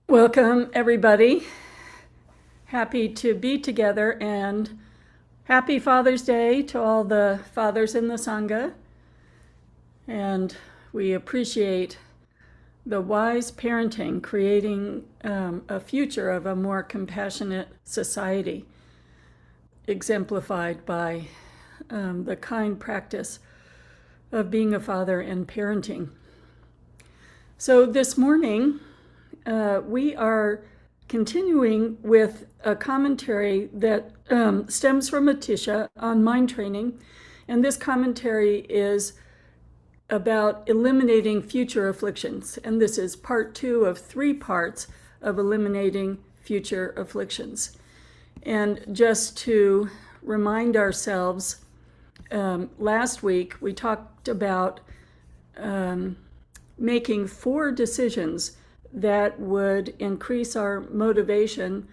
Welcome, everybody. Happy to be together, and happy Father's Day to all the fathers in the Sangha. And we appreciate the wise parenting, creating a future of a more compassionate society, exemplified by the kind practice of being a father and parenting. So this morning, we are continuing with a commentary that stems from Atisha on mind training. And this commentary is about eliminating future afflictions. And this is part 2 of 3 parts of eliminating future afflictions. And just to remind ourselves, last week we talked about making 4 decisions that would increase our motivation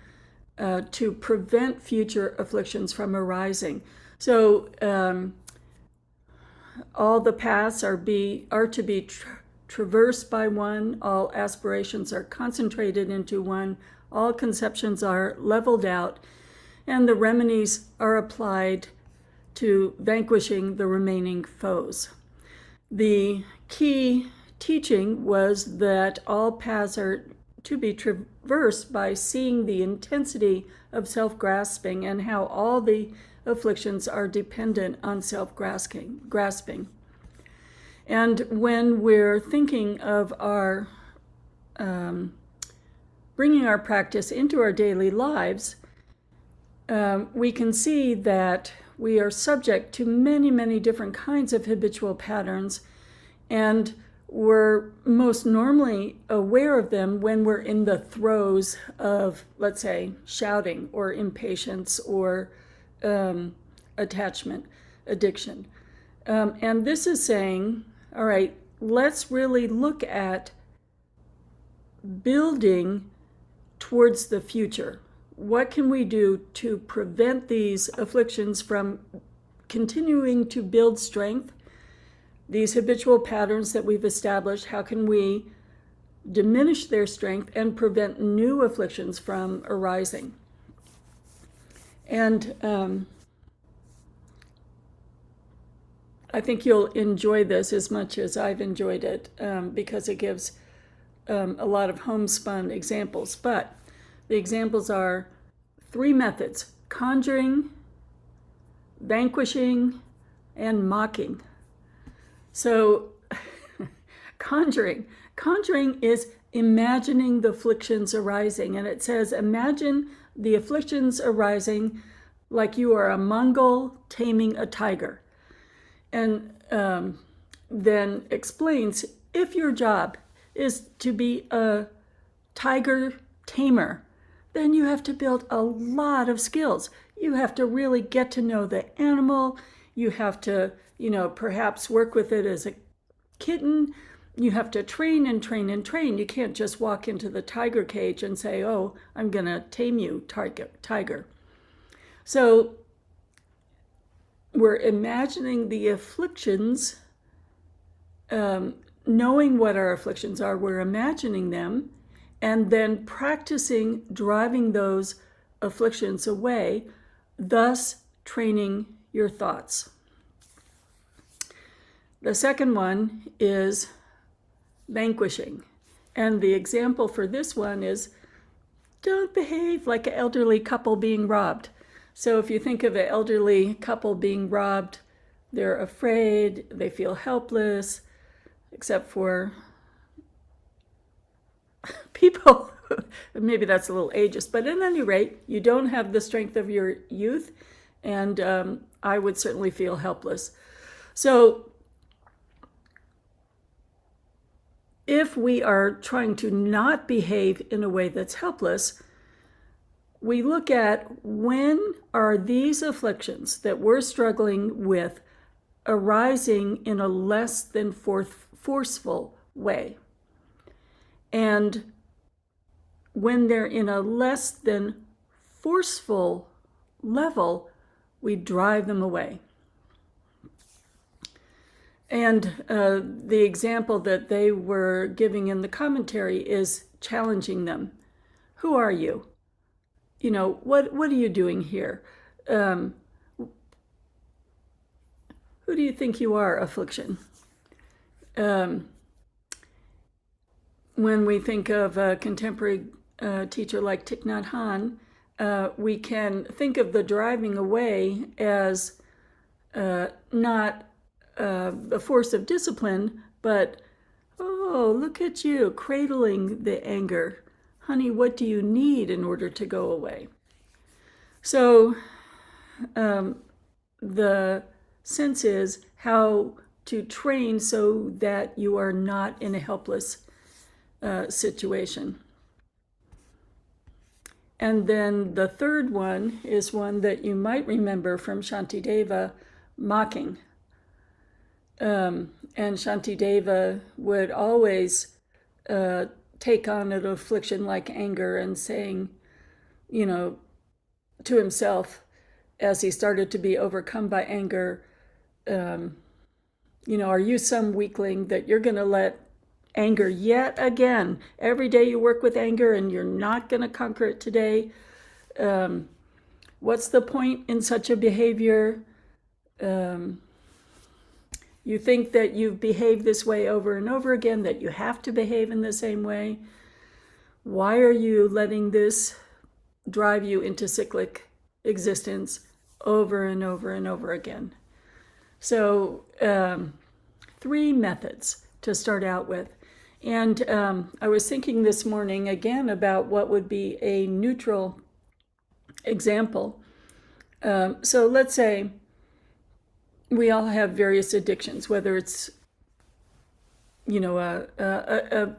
to prevent future afflictions from arising. So all the paths are to be traversed by one, all aspirations are concentrated into one, all conceptions are leveled out, and the remedies are applied to vanquishing the remaining foes. The key teaching was that all paths are to be traversed by seeing the intensity of self-grasping and how all the afflictions are dependent on self-grasping. And when we're thinking of our bringing our practice into our daily lives, we can see that we are subject to many, many different kinds of habitual patterns, and we're most normally aware of them when we're in the throes of, let's say, shouting or impatience or attachment, addiction. And this is saying, all right, let's really look at building towards the future. What can we do to prevent these afflictions from continuing to build strength? These habitual patterns that we've established, how can we diminish their strength and prevent new afflictions from arising? And I think you'll enjoy this as much as I've enjoyed it, because it gives a lot of homespun examples. But the examples are 3 methods: conjuring, vanquishing, and mocking. So conjuring is imagining the afflictions arising. And it says, imagine the afflictions arising like you are a Mongol taming a tiger. And then explains, if your job is to be a tiger tamer, then you have to build a lot of skills. You have to really get to know the animal. You have to, perhaps work with it as a kitten. You have to train and train and train. You can't just walk into the tiger cage and say, oh, I'm going to tame you, tiger. So we're imagining the afflictions, knowing what our afflictions are, we're imagining them, and then practicing driving those afflictions away, thus training your thoughts. The second one is vanquishing. And the example for this one is, don't behave like an elderly couple being robbed. So if you think of an elderly couple being robbed, they're afraid, they feel helpless, except for people, maybe that's a little ageist, but at any rate, you don't have the strength of your youth, and I would certainly feel helpless. So if we are trying to not behave in a way that's helpless, we look at, when are these afflictions that we're struggling with arising in a less than forceful way? And when they're in a less than forceful level, we drive them away. And the example that they were giving in the commentary is challenging them. Who are you? What are you doing here? Who do you think you are, affliction? When we think of a contemporary teacher like Thich Nhat Hanh, we can think of the driving away as not a force of discipline, but, oh, look at you, cradling the anger. Honey, what do you need in order to go away? So the sense is how to train so that you are not in a helpless situation. And then the third one is one that you might remember from Shantideva, mocking. And Shantideva would always take on an affliction like anger and saying, to himself, as he started to be overcome by anger, are you some weakling that you're going to let anger yet again? Every day you work with anger and you're not going to conquer it today. What's the point in such a behavior? You think that you've behaved this way over and over again, that you have to behave in the same way. Why are you letting this drive you into cyclic existence over and over and over again? So 3 methods to start out with. And I was thinking this morning again about what would be a neutral example. So let's say we all have various addictions, whether it's, a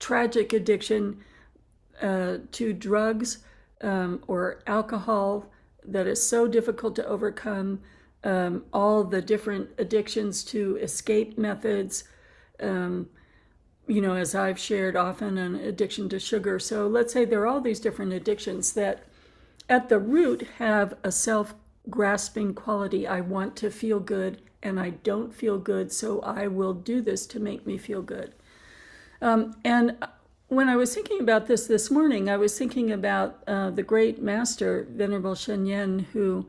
tragic addiction to drugs or alcohol that is so difficult to overcome, all the different addictions to escape methods, as I've shared often, an addiction to sugar. So let's say there are all these different addictions that at the root have a self-grasping quality. I want to feel good and I don't feel good, so I will do this to make me feel good. And when I was thinking about this morning, I was thinking about the great master, Venerable Shen Yen, who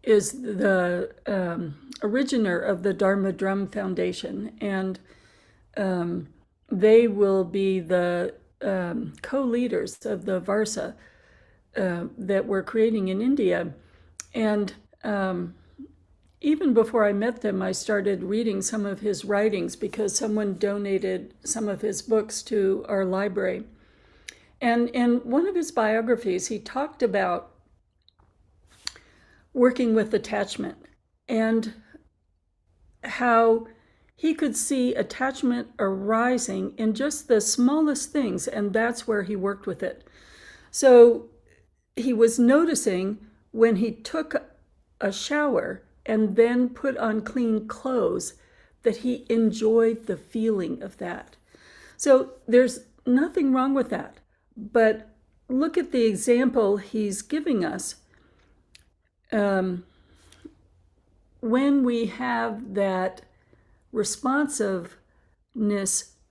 is the originator of the Dharma Drum Foundation. And they will be the co-leaders of the Vajra that we're creating in India. And even before I met them, I started reading some of his writings because someone donated some of his books to our library. And in one of his biographies, he talked about working with attachment and how he could see attachment arising in just the smallest things, and that's where he worked with it. So he was noticing when he took a shower and then put on clean clothes that he enjoyed the feeling of that. So there's nothing wrong with that. But look at the example he's giving us. When we have that responsiveness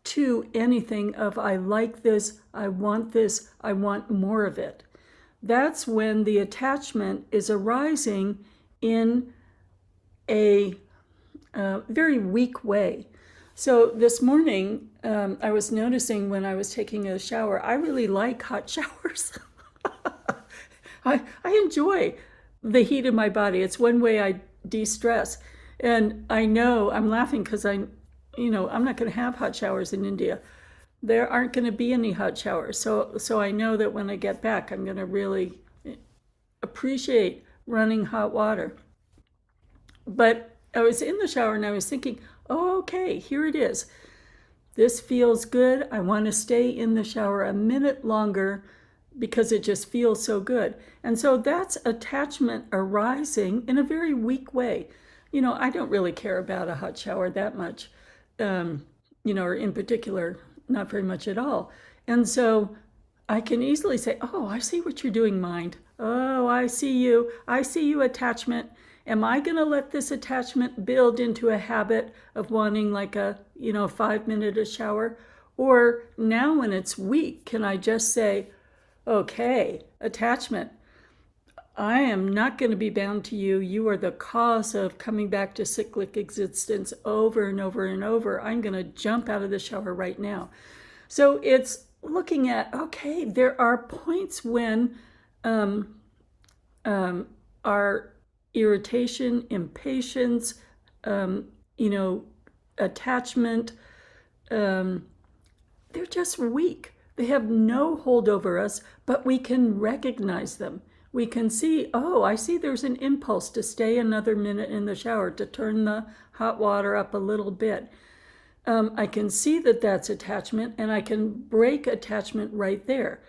to anything of I like this, I want more of it, that's when the attachment is arising in a very weak way. So this morning, I was noticing when I was taking a shower, I really like hot showers. I enjoy the heat of my body. It's one way I de-stress. And I know, I'm laughing because I'm not going to have hot showers in India. There aren't going to be any hot showers. So I know that when I get back, I'm going to really appreciate running hot water. But I was in the shower and I was thinking, oh, okay, here it is. This feels good. I want to stay in the shower a minute longer because it just feels so good. And so that's attachment arising in a very weak way. I don't really care about a hot shower that much, or in particular, not very much at all. And so I can easily say, oh, I see what you're doing, mind. Oh, I see you. I see you, attachment. Am I going to let this attachment build into a habit of wanting like a 5-minute shower? Or now when it's weak, can I just say, okay, attachment, I am not going to be bound to you. You are the cause of coming back to cyclic existence over and over and over. I'm going to jump out of the shower right now. So it's looking at, okay, there are points when our irritation, impatience, attachment, they're just weak. They have no hold over us, but we can recognize them. We can see, oh, I see there's an impulse to stay another minute in the shower, to turn the hot water up a little bit. I can see that that's attachment, and I can break attachment right there.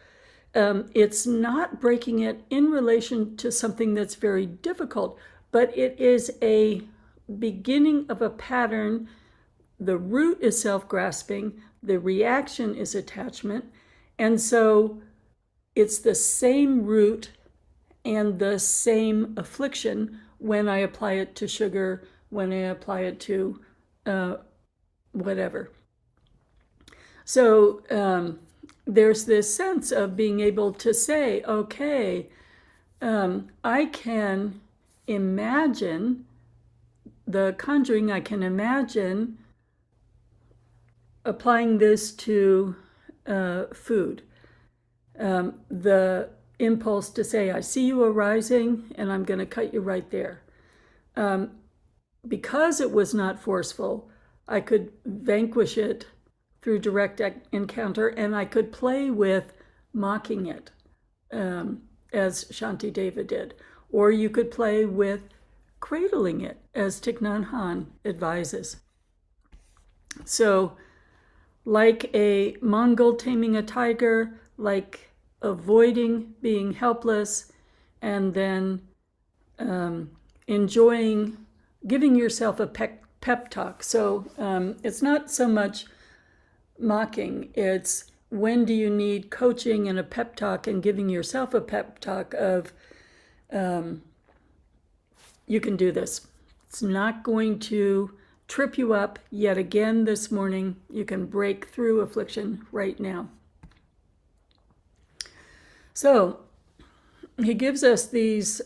It's not breaking it in relation to something that's very difficult, but it is a beginning of a pattern. The root is self-grasping, the reaction is attachment, and so it's the same root and the same affliction when I apply it to sugar, when I apply it to whatever. So there's this sense of being able to say, okay, I can imagine the conjuring, I can imagine applying this to food. The impulse to say, I see you arising, and I'm going to cut you right there. Because it was not forceful, I could vanquish it through direct encounter, and I could play with mocking it, as Shantideva did. Or you could play with cradling it, as Thich Nhat Hanh advises. So, like a Mongol taming a tiger, like avoiding being helpless, and then enjoying, giving yourself a pep talk. So it's not so much mocking, it's when do you need coaching and a pep talk, and giving yourself a pep talk of, you can do this. It's not going to trip you up yet again this morning. You can break through affliction right now. So he gives us these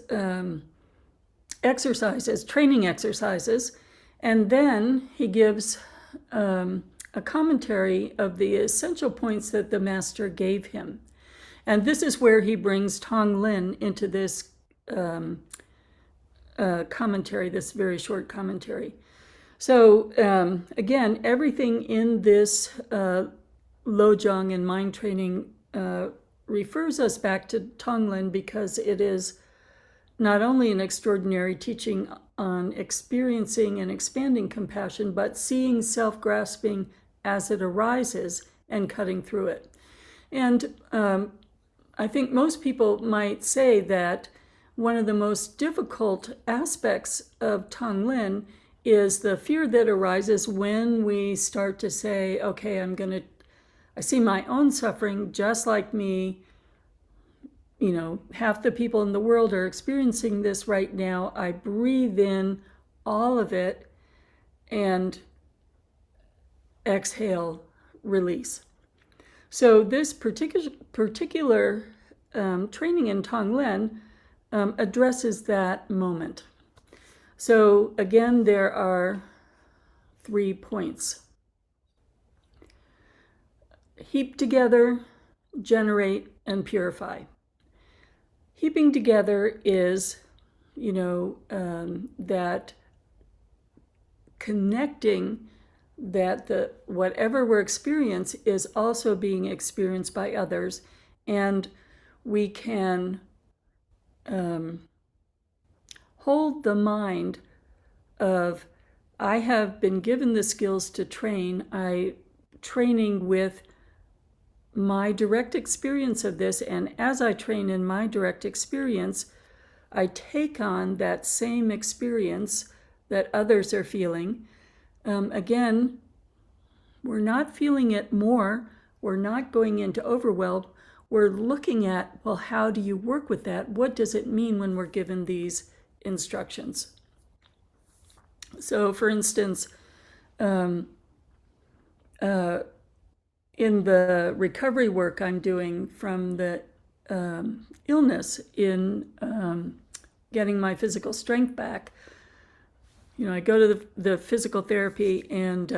exercises, training exercises, and then he gives a commentary of the essential points that the master gave him. And this is where he brings Tong Lin into this commentary, this very short commentary. So again, everything in this Lojong and mind training refers us back to Tong Lin, because it is not only an extraordinary teaching on experiencing and expanding compassion, but seeing self-grasping as it arises and cutting through it. And I think most people might say that one of the most difficult aspects of Tong Lin is the fear that arises when we start to say, okay, I see my own suffering just like me. You know, half the people in the world are experiencing this right now. I breathe in all of it and exhale, release. So this particular training in Tong Lin addresses that moment. So again, there are 3 points. Heap together, generate, and purify. Heaping together is, that connecting that whatever we're experiencing is also being experienced by others, and we can hold the mind of, I have been given the skills to train. Training with my direct experience of this, and as I train in my direct experience, I take on that same experience that others are feeling. Again, we're not feeling it more. We're not going into overwhelm. We're looking at, well, how do you work with that? What does it mean when we're given these instructions? So, for instance, in the recovery work I'm doing from the illness in getting my physical strength back, I go to the physical therapy, and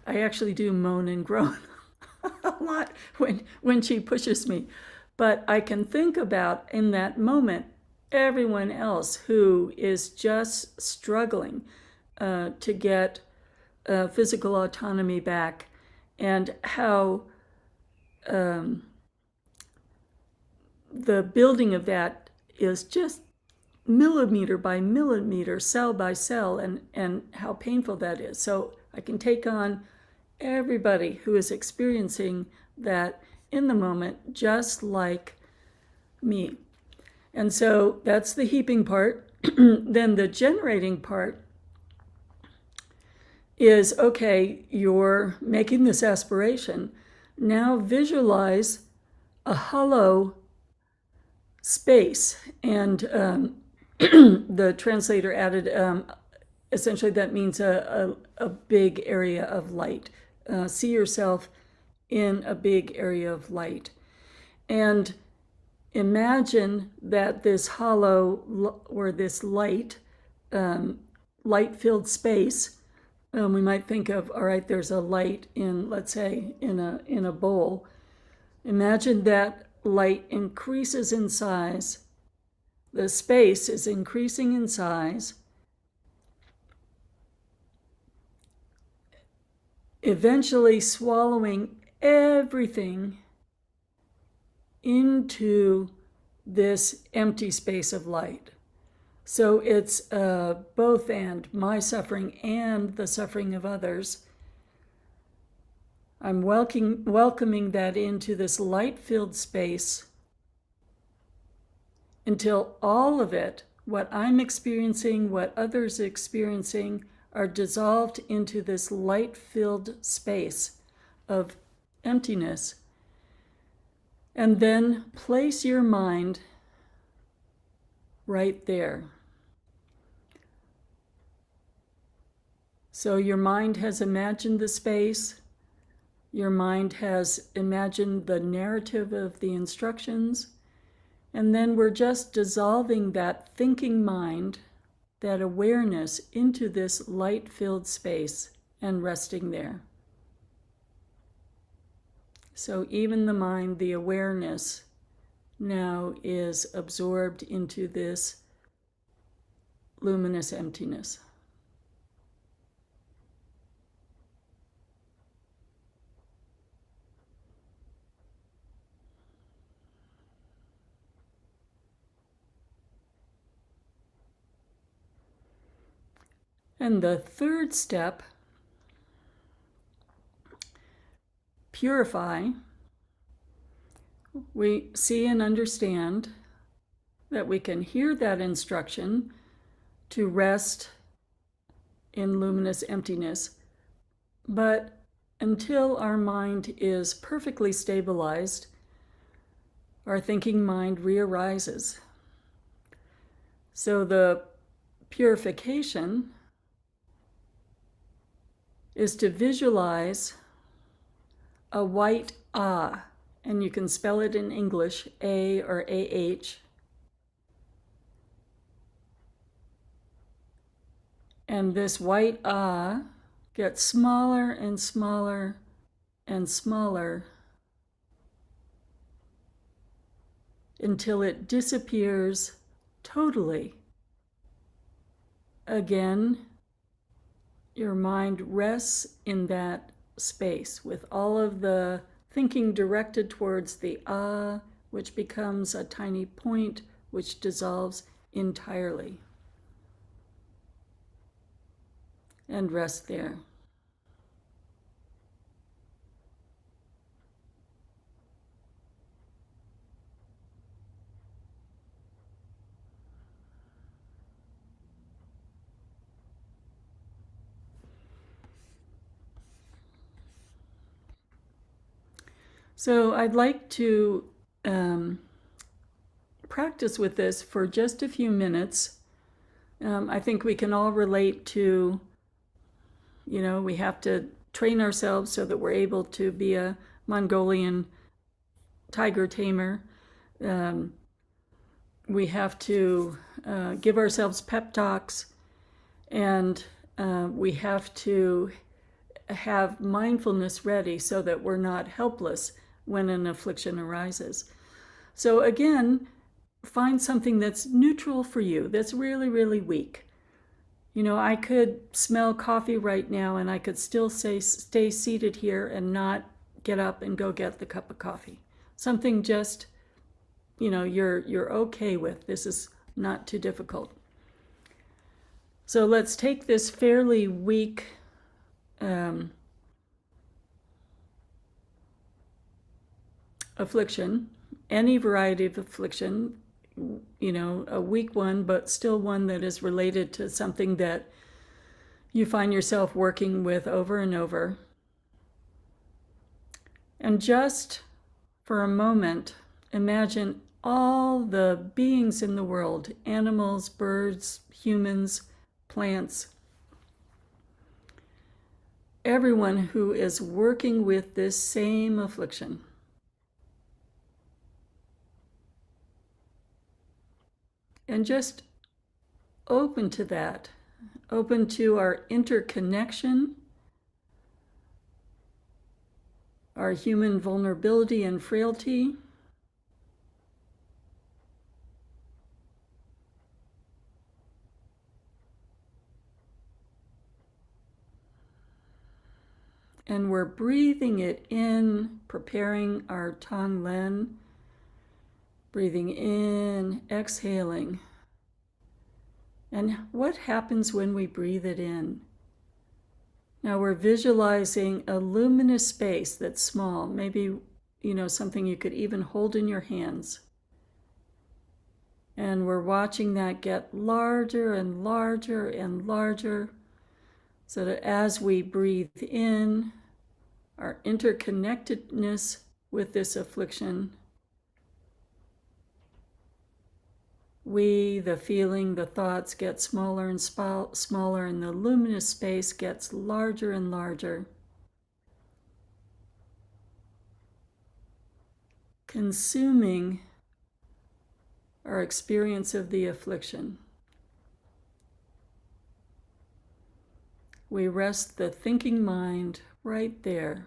I actually do moan and groan a lot when she pushes me. But I can think about, in that moment, everyone else who is just struggling to get physical autonomy back, and how the building of that is just millimeter by millimeter, cell by cell, and how painful that is. So I can take on everybody who is experiencing that in the moment, just like me. And so that's the heaping part. Then the generating part is, okay, you're making this aspiration. Now visualize a hollow space. And the translator added, essentially that means a big area of light. See yourself in a big area of light. And imagine that this hollow, or this light-filled space, we might think of, all right, there's a light in, let's say, in a bowl. Imagine that light increases in size. The space is increasing in size, eventually swallowing everything into this empty space of light. So it's both and, my suffering and the suffering of others. I'm welcoming that into this light-filled space until all of it, what I'm experiencing, what others are experiencing, are dissolved into this light-filled space of emptiness. And then place your mind right there. So your mind has imagined the space. Your mind has imagined the narrative of the instructions. And then we're just dissolving that thinking mind, that awareness, into this light-filled space and resting there. So even the mind, the awareness, now is absorbed into this luminous emptiness. And the third step, purify. We see and understand that we can hear that instruction to rest in luminous emptiness, but until our mind is perfectly stabilized, our thinking mind rearises. So the purification is to visualize a white ah, and you can spell it in English, A or AH. And this white ah gets smaller and smaller and smaller until it disappears totally. Again, your mind rests in that space with all of the thinking directed towards the ah, which becomes a tiny point which dissolves entirely. And rest there. So I'd like to practice with this for just a few minutes. I think we can all relate to, we have to train ourselves so that we're able to be a Mongolian tiger tamer. We have to give ourselves pep talks, and we have to have mindfulness ready so that we're not helpless when an affliction arises. So again, find something that's neutral for you, that's really, really weak. You know, I could smell coffee right now and I could still stay seated here and not get up and go get the cup of coffee. Something just, you know, you're okay with. This is not too difficult. So let's take this fairly weak affliction, any variety of affliction, you know, a weak one, but still one that is related to something that you find yourself working with over and over. And just for a moment, imagine all the beings in the world, animals, birds, humans, plants, everyone who is working with this same affliction. And just open to that, open to our interconnection, our human vulnerability and frailty, and we're breathing it in, preparing our Tonglen, breathing in, exhaling. And what happens when we breathe it in? Now we're visualizing a luminous space that's small, maybe, you know, something you could even hold in your hands. And we're watching that get larger and larger and larger, so that as we breathe in, our interconnectedness with this affliction, we, the feeling, the thoughts get smaller and smaller, and the luminous space gets larger and larger, consuming our experience of the affliction. We rest the thinking mind right there.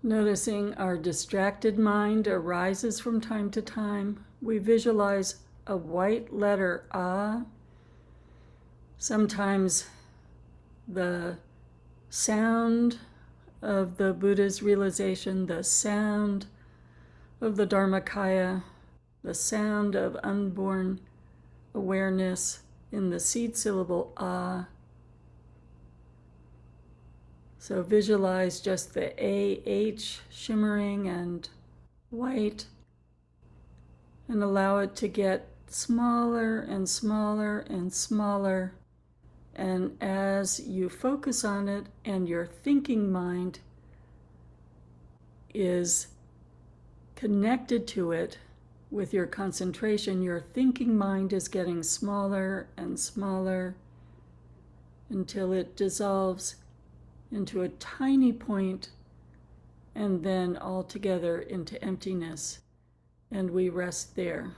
Noticing our distracted mind arises from time to time. We visualize a white letter Ah. Sometimes the sound of the Buddha's realization, the sound of the Dharmakaya, the sound of unborn awareness in the seed syllable Ah. So visualize just the AH shimmering and white, and allow it to get smaller and smaller and smaller. And as you focus on it and your thinking mind is connected to it with your concentration, your thinking mind is getting smaller and smaller until it dissolves into a tiny point and then altogether into emptiness. And we rest there.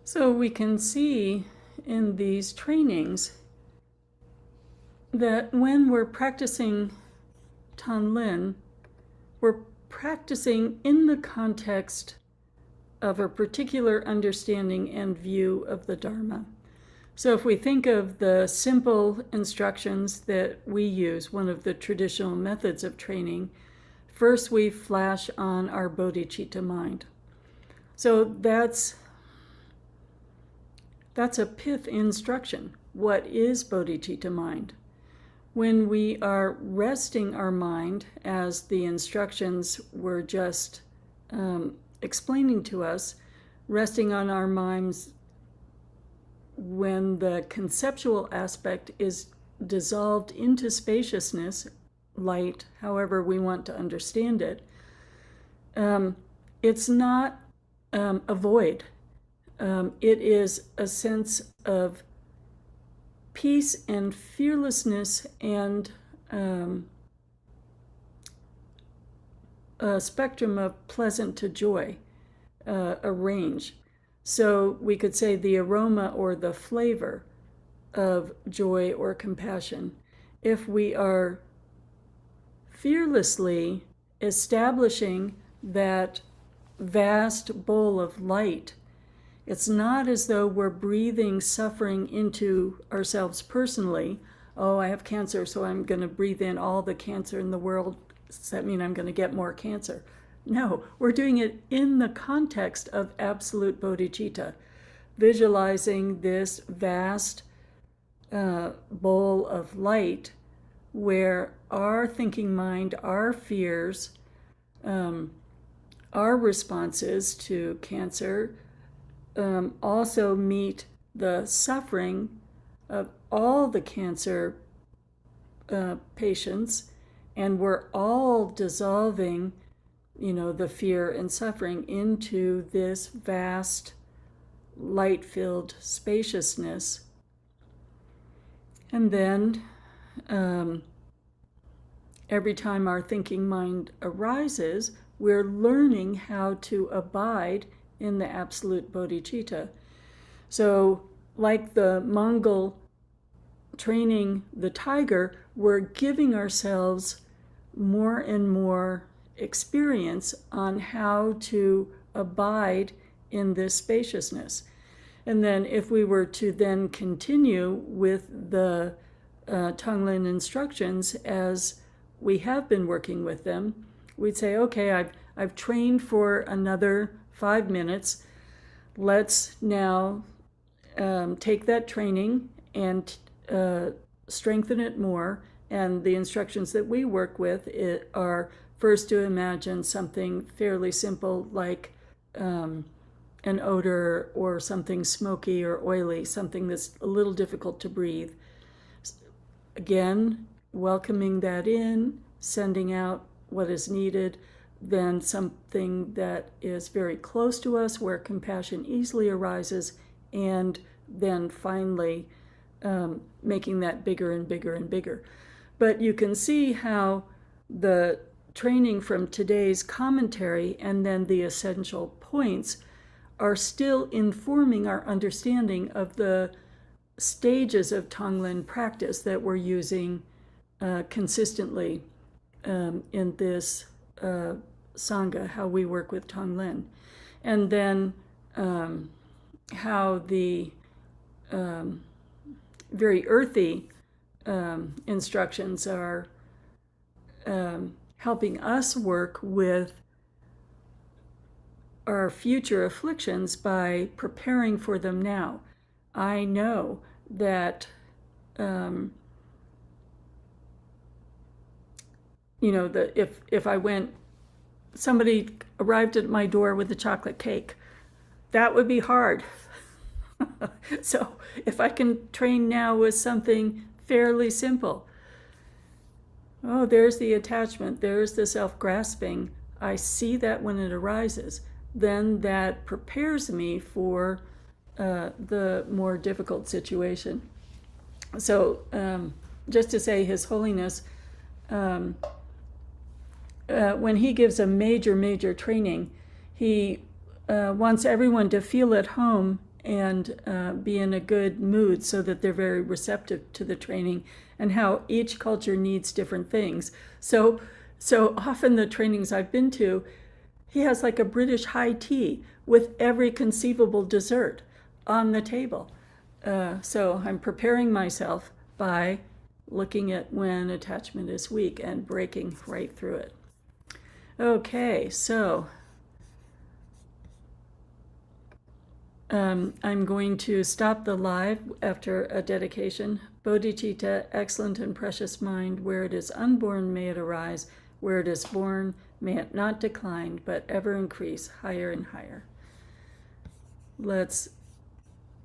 So we can see in these trainings that when we're practicing Tanlin, we're practicing in the context of a particular understanding and view of the Dharma. So if we think of the simple instructions that we use, one of the traditional methods of training, first we flash on our bodhicitta mind. So that's a pith instruction. What is bodhicitta mind? When we are resting our mind, as the instructions were just explaining to us, resting on our minds when the conceptual aspect is dissolved into spaciousness, light, however we want to understand it, it's not a void. It is a sense of peace and fearlessness and a spectrum of pleasant to joy, a range. So we could say the aroma or the flavor of joy or compassion. If we are fearlessly establishing that vast bowl of light It's not as though we're breathing suffering into ourselves personally. Oh, I have cancer, so I'm going to breathe in all the cancer in the world. Does that mean I'm going to get more cancer? No, we're doing it in the context of absolute bodhicitta, visualizing this vast bowl of light where our thinking mind, our fears, our responses to cancer also meet the suffering of all the cancer patients, and we're all dissolving, the fear and suffering into this vast light-filled spaciousness. And then every time our thinking mind arises, we're learning how to abide in the absolute bodhicitta. So, like the Mongol training the tiger, we're giving ourselves more and more experience on how to abide in this spaciousness. And then if we were to then continue with the Tonglen instructions as we have been working with them, we'd say, okay, I've trained for another 5 minutes. Let's now take that training and strengthen it more. And the instructions that we work with are first to imagine something fairly simple like an odor or something smoky or oily, something that's a little difficult to breathe. Again, welcoming that in, sending out what is needed, then something that is very close to us where compassion easily arises, and then finally making that bigger and bigger and bigger. But you can see how the training from today's commentary and then the essential points are still informing our understanding of the stages of Tonglen practice that we're using consistently in this Sangha, how we work with Tonglen. And then how the very earthy instructions are helping us work with our future afflictions by preparing for them now. I know that if I went, somebody arrived at my door with a chocolate cake, that would be hard. So if I can train now with something fairly simple, oh, there's the attachment, there's the self-grasping, I see that when it arises, then that prepares me for the more difficult situation. So just to say, His Holiness, when he gives a major training, he wants everyone to feel at home and be in a good mood so that they're very receptive to the training, and how each culture needs different things. So often the trainings I've been to, he has like a British high tea with every conceivable dessert on the table. So I'm preparing myself by looking at when attachment is weak and breaking right through it. Okay, so I'm going to stop the live after a dedication. Bodhicitta, excellent and precious mind, where it is unborn may it arise, where it is born may it not decline, but ever increase higher and higher. Let's